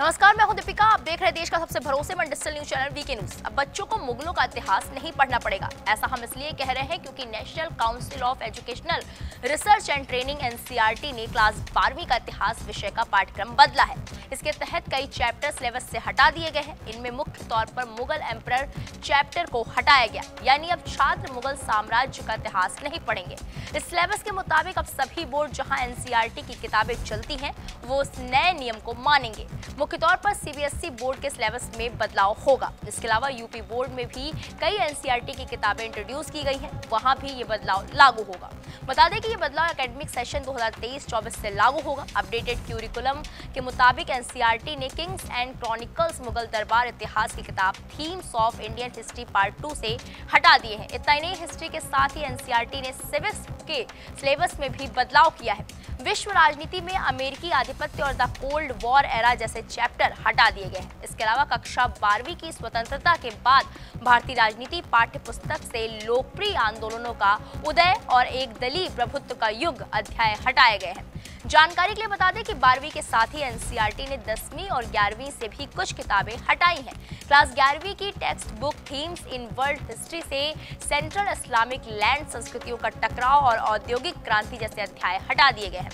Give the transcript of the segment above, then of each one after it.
नमस्कार, मैं हूं दीपिका। आप देख रहे हैं देश का सबसे भरोसेमंद digital news channel VK news. अब बच्चों को मुगलों का इतिहास नहीं पढ़ना पड़ेगा। ऐसा हम इसलिए कह रहे हैं क्योंकि national council of educational research and training (NCERT) ने क्लास 12वीं का इतिहास विषय का पाठ्यक्रम बदला है। इसके तहत कई चैप्टर सिलेबस से हटा दिए गए हैं। इनमें मुख्य तौर पर मुगल एम्परर चैप्टर को हटाया गया, यानी अब छात्र मुगल साम्राज्य का इतिहास नहीं पढ़ेंगे। इस सिलेबस के मुताबिक अब सभी बोर्ड जहां NCERT की किताबें चलती हैं, वो उस नए नियम को मानेंगे। मुख्य तौर पर CBSE बोर्ड के सिलेबस में बदलाव होगा। इसके अलावा यूपी बोर्ड में भी कई NCERT की किताबें इंट्रोड्यूस की गई हैं, वहां भी ये बदलाव लागू होगा। बता दें कि ये बदलाव एकेडमिक सेशन 2023-24 से लागू होगा। अपडेटेड क्यूरिकुलम के मुताबिक NCERT ने किंग्स एंड क्रॉनिकल्स मुगल दरबार इतिहास की किताब themes of Indian history part 2 से हटा दिए हैं। इतना ही नहीं, हिस्ट्री के साथ ही NCERT ने सिविक्स के सिलेबस में भी बदलाव किया है। विश्व राजनीति में अमेरिकी आधिपत्य और द कोल्ड वॉर एरा जैसे चैप्टर हटा दिए गए हैं। इसके अलावा कक्षा 12वीं की स्वतंत्रता के बाद भारतीय राजनीति पाठ्य पुस्तक से लोकप्रिय आंदोलनों का उदय और एक दलीय प्रभुत्व का युग अध्याय हटाए गए हैं। जानकारी के लिए बता दें कि 12वीं के साथ ही NCERT ने 10वीं और 11वीं से भी कुछ किताबें हटाई हैं। क्लास 11वीं की text book themes in world history से सेंट्रल इस्लामिक लैंड संस्कृतियों का टकराव और औद्योगिक क्रांति जैसे अध्याय हटा दिए गए हैं।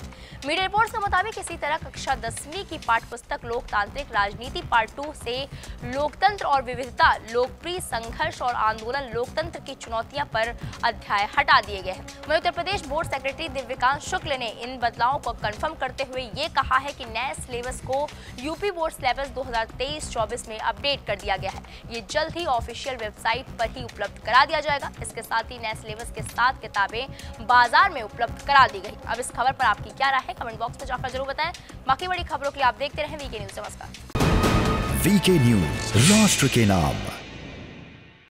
मीडिया रिपोर्ट्स के मुताबिक इसी तरह कक्षा 10वीं की पाठ्य पुस्तक लोकतांत्रिक राजनीति पार्ट 2 से लोकतंत्र और विविधता, लोकप्रिय संघर्ष और आंदोलन, लोकतंत्र की चुनौतियां पर अध्याय हटा दिए गए हैं। वहीं उत्तर प्रदेश बोर्ड सेक्रेटरी दिव्यकांत शुक्ल ने इन बदलावों को कंफर्म करते हुए ये कहा है कि नए सिलेबस को यूपी बोर्ड सिलेबस 2023-24 में अपडेट कर दिया गया है। ये जल्द ही ऑफिशियल वेबसाइट पर ही उपलब्ध करा दिया जाएगा। इसके साथ ही नए सिलेबस के साथ किताबें बाजार में उपलब्ध करा दी गई। अब इस खबर पर आपकी क्या राय है, कमेंट बॉक्स में जाकर जरूर बताएं। बाकी बड़ी खबरों के लिए आप देखते रहें वीके न्यूज। नमस्कार। वीके न्यूज, राष्ट्र के नाम।